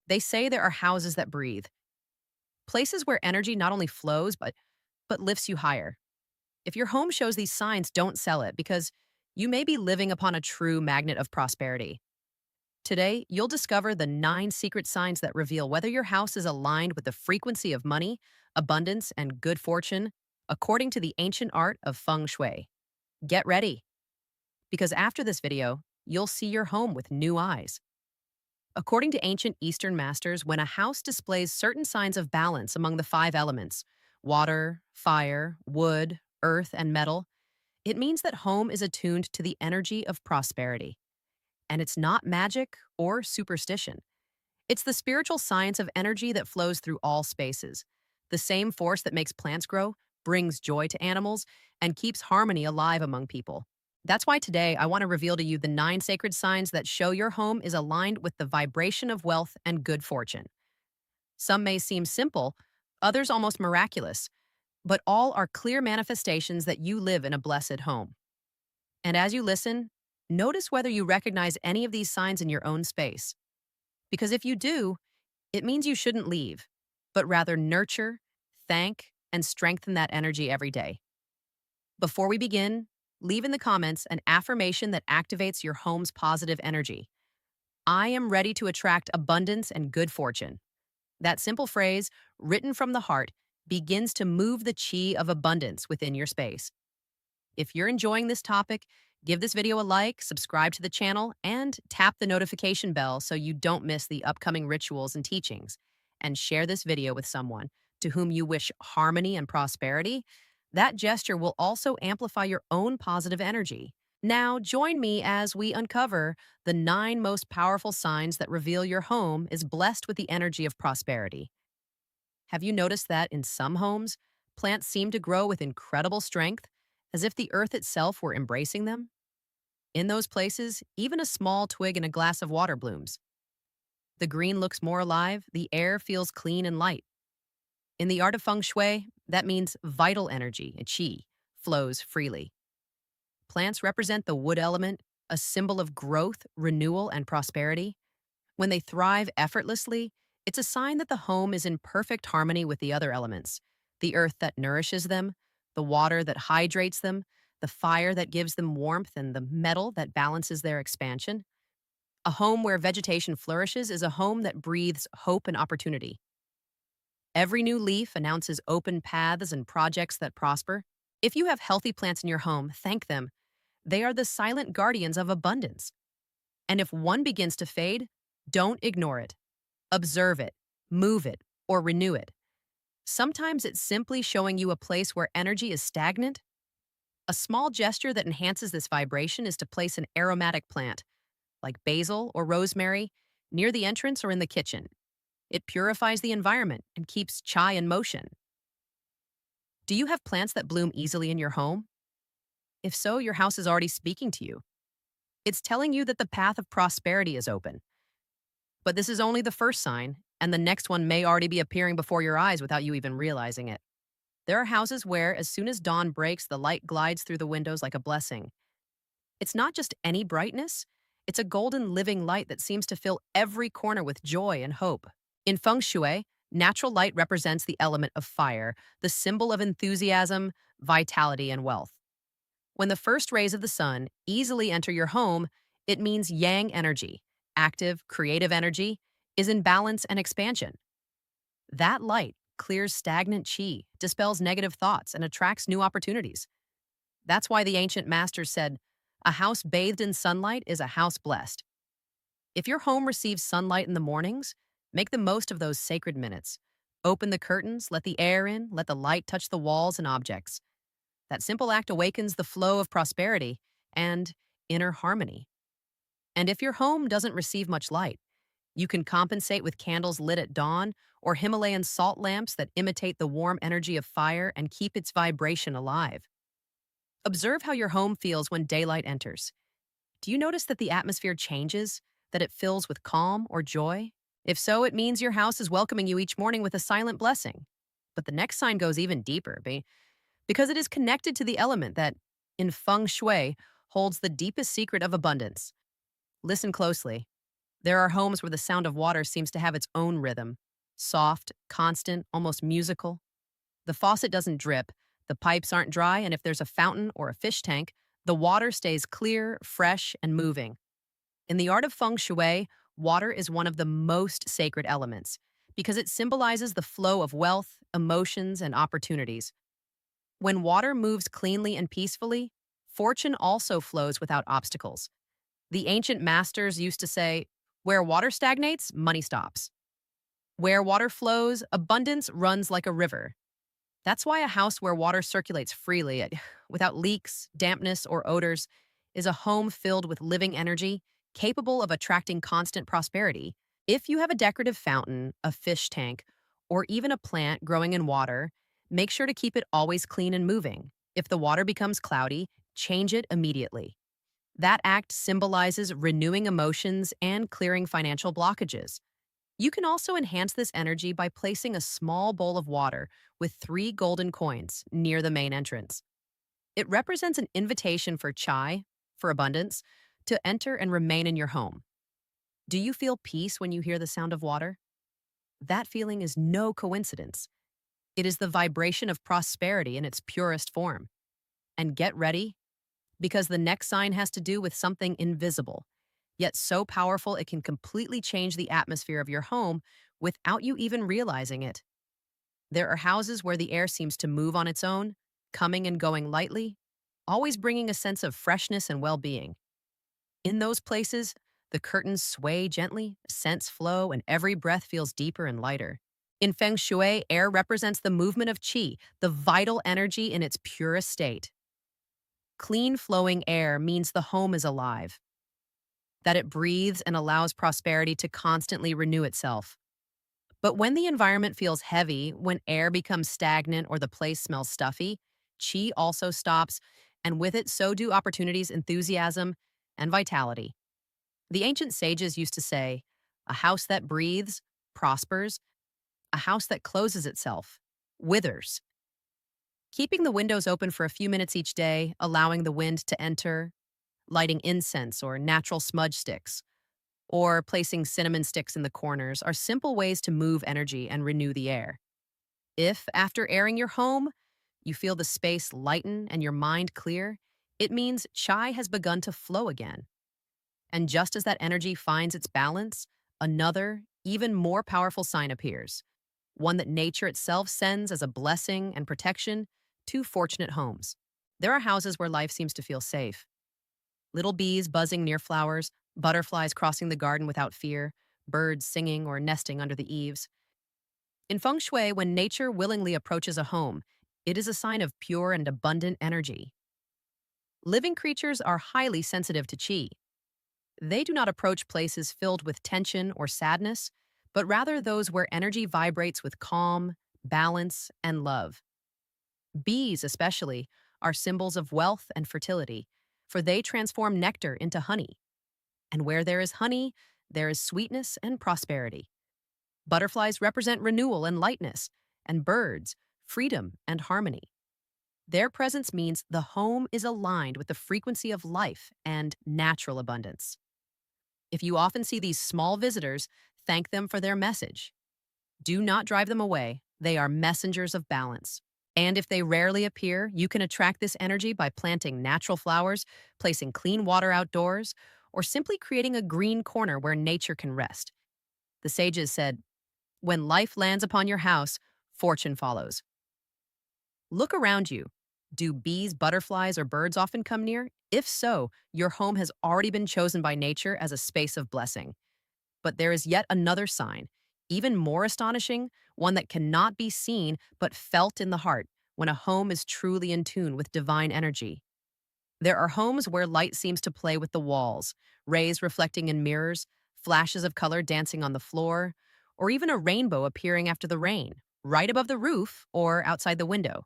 They say there are houses that breathe, places where energy not only flows but lifts you higher. If your home shows these signs, don't sell it because you may be living upon a true magnet of prosperity. Today, you'll discover the 9 secret signs that reveal whether your house is aligned with the frequency of money, abundance, and good fortune, according to the ancient art of Feng Shui. Get ready, because after this video, you'll see your home with new eyes. According to ancient Eastern masters, when a house displays certain signs of balance among the 5 elements water, fire, wood, earth, and metal, it means that home is attuned to the energy of prosperity. And it's not magic or superstition. It's the spiritual science of energy that flows through all spaces. The same force that makes plants grow, brings joy to animals, and keeps harmony alive among people. That's why today I want to reveal to you the 9 sacred signs that show your home is aligned with the vibration of wealth and good fortune. Some may seem simple, others almost miraculous, but all are clear manifestations that you live in a blessed home. And as you listen, notice whether you recognize any of these signs in your own space. Because if you do, it means you shouldn't leave, but rather nurture, thank, and strengthen that energy every day. Before we begin, leave in the comments an affirmation that activates your home's positive energy. I am ready to attract abundance and good fortune. That simple phrase, written from the heart, begins to move the chi of abundance within your space. If you're enjoying this topic, give this video a like, subscribe to the channel, and tap the notification bell so you don't miss the upcoming rituals and teachings. And share this video with someone to whom you wish harmony and prosperity. That gesture will also amplify your own positive energy. Now, join me as we uncover the 9 most powerful signs that reveal your home is blessed with the energy of prosperity. Have you noticed that in some homes, plants seem to grow with incredible strength, as if the earth itself were embracing them? In those places, even a small twig in a glass of water blooms. The green looks more alive, the air feels clean and light. In the art of Feng Shui, that means vital energy, qi, flows freely. Plants represent the wood element, a symbol of growth, renewal, and prosperity. When they thrive effortlessly, it's a sign that the home is in perfect harmony with the other elements: the earth that nourishes them, the water that hydrates them, the fire that gives them warmth, and the metal that balances their expansion. A home where vegetation flourishes is a home that breathes hope and opportunity. Every new leaf announces open paths and projects that prosper. If you have healthy plants in your home, thank them. They are the silent guardians of abundance. And if one begins to fade, don't ignore it. Observe it, move it, or renew it. Sometimes it's simply showing you a place where energy is stagnant. A small gesture that enhances this vibration is to place an aromatic plant, like basil or rosemary, near the entrance or in the kitchen. It purifies the environment and keeps chai in motion. Do you have plants that bloom easily in your home? If so, your house is already speaking to you. It's telling you that the path of prosperity is open. But this is only the first sign, and the next one may already be appearing before your eyes without you even realizing it. There are houses where, as soon as dawn breaks, the light glides through the windows like a blessing. It's not just any brightness, it's a golden living light that seems to fill every corner with joy and hope. In Feng Shui, natural light represents the element of fire, the symbol of enthusiasm, vitality, and wealth. When the first rays of the sun easily enter your home, it means yang energy, active, creative energy, is in balance and expansion. That light clears stagnant chi, dispels negative thoughts, and attracts new opportunities. That's why the ancient masters said, "A house bathed in sunlight is a house blessed." If your home receives sunlight in the mornings, make the most of those sacred minutes. Open the curtains, let the air in, let the light touch the walls and objects. That simple act awakens the flow of prosperity and inner harmony. And if your home doesn't receive much light, you can compensate with candles lit at dawn or Himalayan salt lamps that imitate the warm energy of fire and keep its vibration alive. Observe how your home feels when daylight enters. Do you notice that the atmosphere changes, that it fills with calm or joy? If so, it means your house is welcoming you each morning with a silent blessing. But the next sign goes even deeper, because it is connected to the element that, in Feng Shui, holds the deepest secret of abundance. Listen closely. There are homes where the sound of water seems to have its own rhythm, soft, constant, almost musical. The faucet doesn't drip, the pipes aren't dry, and if there's a fountain or a fish tank, the water stays clear, fresh, and moving. In the art of Feng Shui, water is one of the most sacred elements because it symbolizes the flow of wealth, emotions, and opportunities. When water moves cleanly and peacefully, fortune also flows without obstacles. The ancient masters used to say, where water stagnates, money stops. Where water flows, abundance runs like a river. That's why a house where water circulates freely, without leaks, dampness, or odors, is a home filled with living energy, capable of attracting constant prosperity. If you have a decorative fountain, a fish tank, or even a plant growing in water, make sure to keep it always clean and moving. If the water becomes cloudy, change it immediately. That act symbolizes renewing emotions and clearing financial blockages. You can also enhance this energy by placing a small bowl of water with 3 golden coins near the main entrance. It represents an invitation for chai, for abundance, to enter and remain in your home. Do you feel peace when you hear the sound of water? That feeling is no coincidence. It is the vibration of prosperity in its purest form. And get ready, because the next sign has to do with something invisible, yet so powerful it can completely change the atmosphere of your home without you even realizing it. There are houses where the air seems to move on its own, coming and going lightly, always bringing a sense of freshness and well being. In those places, the curtains sway gently, scents flow, and every breath feels deeper and lighter. In Feng Shui, air represents the movement of qi, the vital energy in its purest state. Clean flowing air means the home is alive, that it breathes and allows prosperity to constantly renew itself. But when the environment feels heavy, when air becomes stagnant or the place smells stuffy, qi also stops, and with it, so do opportunities, enthusiasm, and vitality. The ancient sages used to say, a house that breathes prospers, a house that closes itself withers. Keeping the windows open for a few minutes each day, allowing the wind to enter, lighting incense or natural smudge sticks, or placing cinnamon sticks in the corners are simple ways to move energy and renew the air. If, after airing your home, you feel the space lighten and your mind clear, it means chai has begun to flow again. And just as that energy finds its balance, another, even more powerful sign appears, one that nature itself sends as a blessing and protection to fortunate homes. There are houses where life seems to feel safe. Little bees buzzing near flowers, butterflies crossing the garden without fear, birds singing or nesting under the eaves. In Feng Shui, when nature willingly approaches a home, it is a sign of pure and abundant energy. Living creatures are highly sensitive to qi. They do not approach places filled with tension or sadness, but rather those where energy vibrates with calm, balance, and love. Bees, especially, are symbols of wealth and fertility, for they transform nectar into honey. And where there is honey, there is sweetness and prosperity. Butterflies represent renewal and lightness, and birds, freedom and harmony. Their presence means the home is aligned with the frequency of life and natural abundance. If you often see these small visitors, thank them for their message. Do not drive them away. They are messengers of balance. And if they rarely appear, you can attract this energy by planting natural flowers, placing clean water outdoors, or simply creating a green corner where nature can rest. The sages said, when life lands upon your house, fortune follows. Look around you. Do bees, butterflies, or birds often come near? If so, your home has already been chosen by nature as a space of blessing. But there is yet another sign, even more astonishing, one that cannot be seen but felt in the heart when a home is truly in tune with divine energy. There are homes where light seems to play with the walls, rays reflecting in mirrors, flashes of color dancing on the floor, or even a rainbow appearing after the rain, right above the roof or outside the window.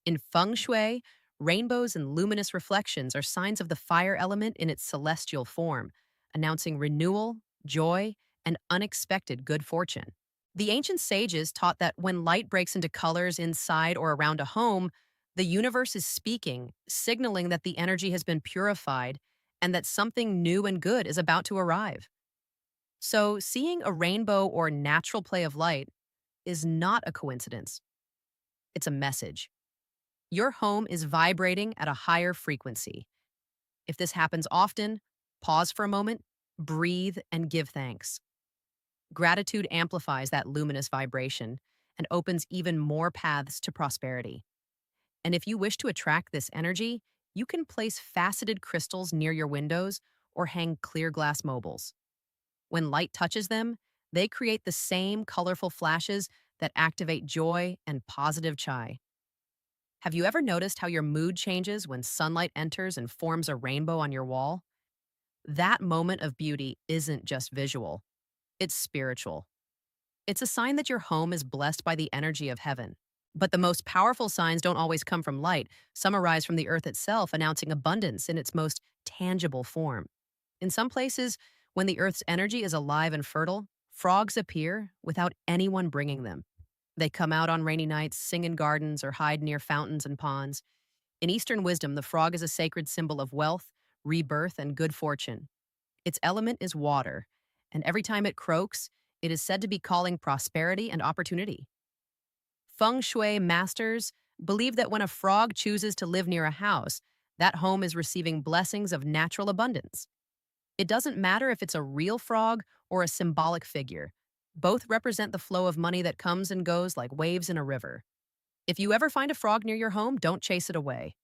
In Feng Shui, rainbows and luminous reflections are signs of the fire element in its celestial form, announcing renewal, joy, and unexpected good fortune. The ancient sages taught that when light breaks into colors inside or around a home, the universe is speaking, signaling that the energy has been purified and that something new and good is about to arrive. So, seeing a rainbow or natural play of light is not a coincidence, it's a message. Your home is vibrating at a higher frequency. If this happens often, pause for a moment, breathe, and give thanks. Gratitude amplifies that luminous vibration and opens even more paths to prosperity. And if you wish to attract this energy, you can place faceted crystals near your windows or hang clear glass mobiles. When light touches them, they create the same colorful flashes that activate joy and positive chai. Have you ever noticed how your mood changes when sunlight enters and forms a rainbow on your wall? That moment of beauty isn't just visual, it's spiritual. It's a sign that your home is blessed by the energy of heaven. But the most powerful signs don't always come from light. Some arise from the earth itself, announcing abundance in its most tangible form. In some places, when the earth's energy is alive and fertile, frogs appear without anyone bringing them. They come out on rainy nights, sing in gardens, or hide near fountains and ponds. In Eastern wisdom, the frog is a sacred symbol of wealth, rebirth, and good fortune. Its element is water, and every time it croaks, it is said to be calling prosperity and opportunity. Feng Shui masters believe that when a frog chooses to live near a house, that home is receiving blessings of natural abundance. It doesn't matter if it's a real frog or a symbolic figure. Both represent the flow of money that comes and goes like waves in a river. If you ever find a frog near your home, don't chase it away.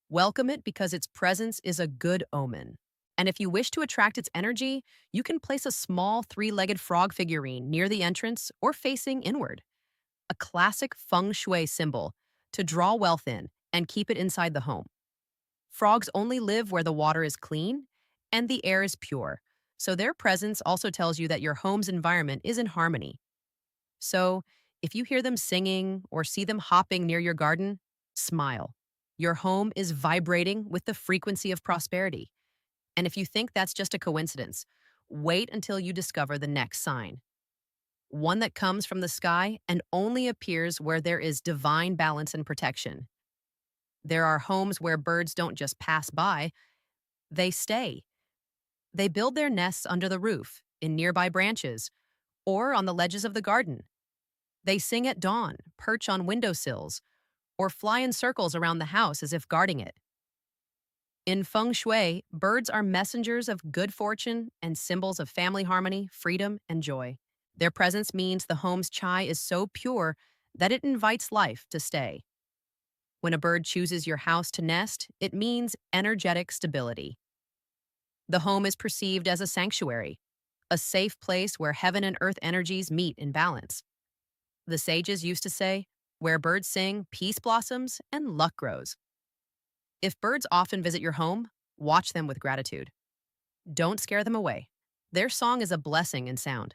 Welcome it because its presence is a good omen. And if you wish to attract its energy, you can place a small three-legged frog figurine near the entrance or facing inward, a classic feng shui symbol to draw wealth in and keep it inside the home. Frogs only live where the water is clean and the air is pure, so their presence also tells you that your home's environment is in harmony. So, if you hear them singing or see them hopping near your garden, smile. Your home is vibrating with the frequency of prosperity. And if you think that's just a coincidence, wait until you discover the next sign. One that comes from the sky and only appears where there is divine balance and protection. There are homes where birds don't just pass by, they stay. They build their nests under the roof, in nearby branches, or on the ledges of the garden. They sing at dawn, perch on windowsills, or fly in circles around the house as if guarding it. In feng shui, birds are messengers of good fortune and symbols of family harmony, freedom, and joy. Their presence means the home's chai is so pure that it invites life to stay. When a bird chooses your house to nest, it means energetic stability. The home is perceived as a sanctuary, a safe place where heaven and earth energies meet in balance. The sages used to say, where birds sing, peace blossoms and luck grows. If birds often visit your home, watch them with gratitude. Don't scare them away. Their song is a blessing in sound.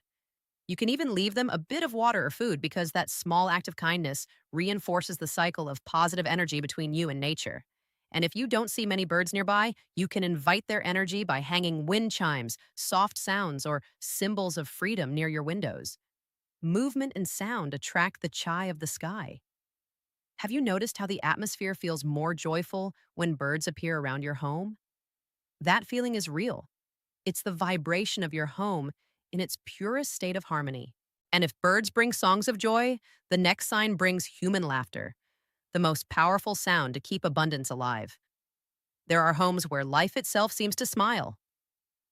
You can even leave them a bit of water or food because that small act of kindness reinforces the cycle of positive energy between you and nature. And if you don't see many birds nearby, you can invite their energy by hanging wind chimes, soft sounds, or symbols of freedom near your windows. Movement and sound attract the chai of the sky. Have you noticed how the atmosphere feels more joyful when birds appear around your home? That feeling is real. It's the vibration of your home in its purest state of harmony. And if birds bring songs of joy, the next sign brings human laughter, the most powerful sound to keep abundance alive. There are homes where life itself seems to smile.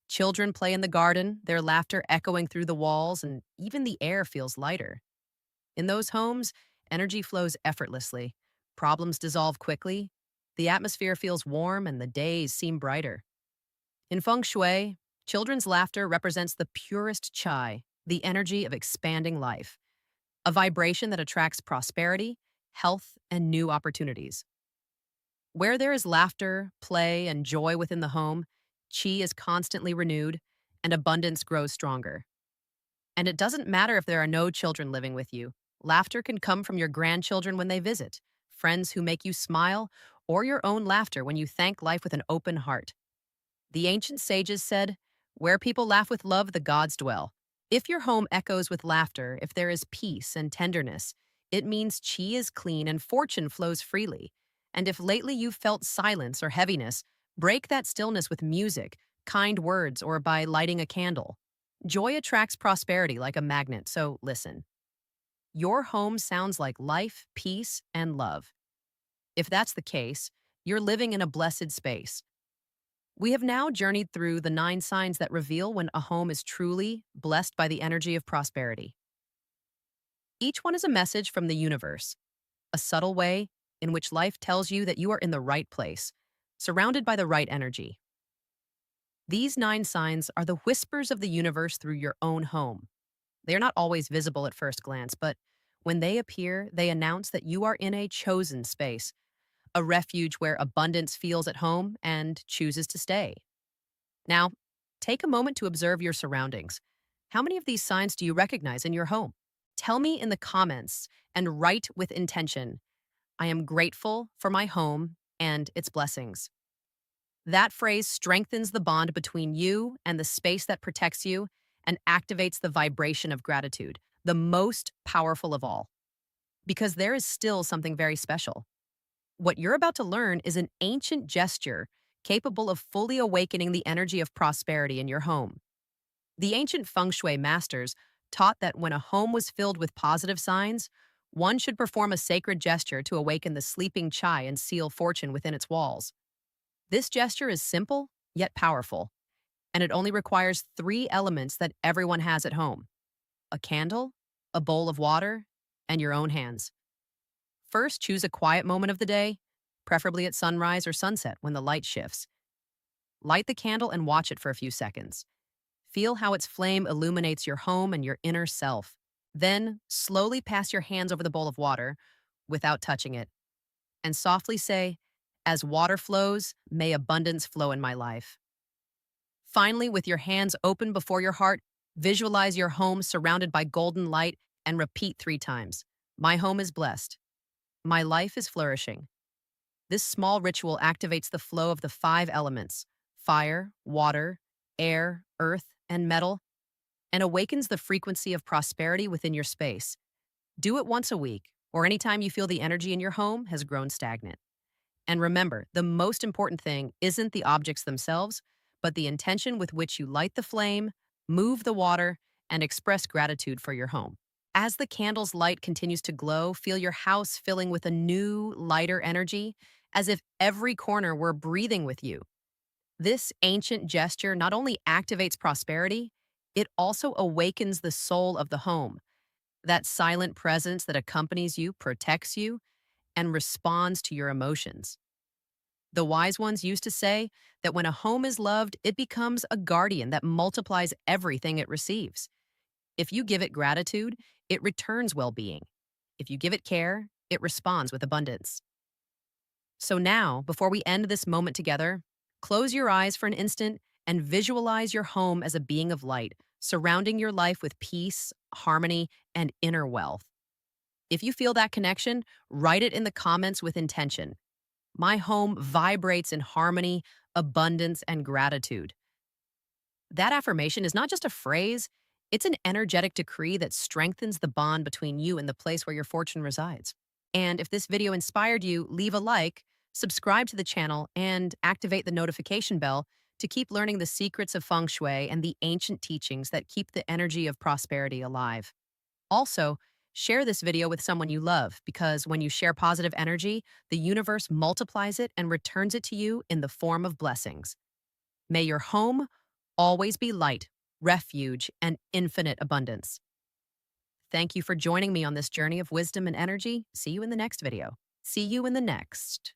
Children play in the garden, their laughter echoing through the walls, and even the air feels lighter. In those homes, energy flows effortlessly, problems dissolve quickly, the atmosphere feels warm, and the days seem brighter. In feng shui, children's laughter represents the purest chai, the energy of expanding life, a vibration that attracts prosperity, health, and new opportunities. Where there is laughter, play, and joy within the home, chi is constantly renewed and abundance grows stronger. And it doesn't matter if there are no children living with you. Laughter can come from your grandchildren when they visit, friends who make you smile, or your own laughter when you thank life with an open heart. The ancient sages said, where people laugh with love, the gods dwell. If your home echoes with laughter, if there is peace and tenderness, it means chi is clean and fortune flows freely. And if lately you've felt silence or heaviness, break that stillness with music, kind words, or by lighting a candle. Joy attracts prosperity like a magnet, so listen. Your home sounds like life, peace, and love. If that's the case, you're living in a blessed space. We have now journeyed through the 9 signs that reveal when a home is truly blessed by the energy of prosperity. Each one is a message from the universe, a subtle way in which life tells you that you are in the right place, surrounded by the right energy. These 9 signs are the whispers of the universe through your own home. They are not always visible at first glance, but when they appear, they announce that you are in a chosen space, a refuge where abundance feels at home and chooses to stay. Now, take a moment to observe your surroundings. How many of these signs do you recognize in your home? Tell me in the comments and write with intention. I am grateful for my home and its blessings. That phrase strengthens the bond between you and the space that protects you and activates the vibration of gratitude, the most powerful of all. Because there is still something very special. What you're about to learn is an ancient gesture capable of fully awakening the energy of prosperity in your home. The ancient Feng Shui masters taught that when a home was filled with positive signs, one should perform a sacred gesture to awaken the sleeping chai and seal fortune within its walls. This gesture is simple, yet powerful, and it only requires 3 elements that everyone has at home: a candle, a bowl of water, and your own hands. First, choose a quiet moment of the day, preferably at sunrise or sunset when the light shifts. Light the candle and watch it for a few seconds. Feel how its flame illuminates your home and your inner self. Then, slowly pass your hands over the bowl of water without touching it, and softly say, "As water flows, may abundance flow in my life." Finally, with your hands open before your heart, visualize your home surrounded by golden light and repeat 3 times. My home is blessed. My life is flourishing. This small ritual activates the flow of the 5 elements: fire, water, air, earth, and metal, and awakens the frequency of prosperity within your space. Do it once a week, or anytime you feel the energy in your home has grown stagnant. And remember, the most important thing isn't the objects themselves, but the intention with which you light the flame, move the water, and express gratitude for your home. As the candle's light continues to glow, feel your house filling with a new, lighter energy, as if every corner were breathing with you. This ancient gesture not only activates prosperity, it also awakens the soul of the home. That silent presence that accompanies you, protects you, and responds to your emotions. The wise ones used to say that when a home is loved, it becomes a guardian that multiplies everything it receives. If you give it gratitude, it returns well being. If you give it care, it responds with abundance. So now, before we end this moment together, close your eyes for an instant and visualize your home as a being of light, surrounding your life with peace, harmony, and inner wealth. If you feel that connection, write it in the comments with intention. My home vibrates in harmony, abundance, and gratitude. That affirmation is not just a phrase, it's an energetic decree that strengthens the bond between you and the place where your fortune resides. And if this video inspired you, leave a like, subscribe to the channel, and activate the notification bell to keep learning the secrets of Feng Shui and the ancient teachings that keep the energy of prosperity alive. Also, share this video with someone you love, because when you share positive energy, the universe multiplies it and returns it to you in the form of blessings. May your home always be light, refuge, and infinite abundance. Thank you for joining me on this journey of wisdom and energy. See you in the next video. See you in the next.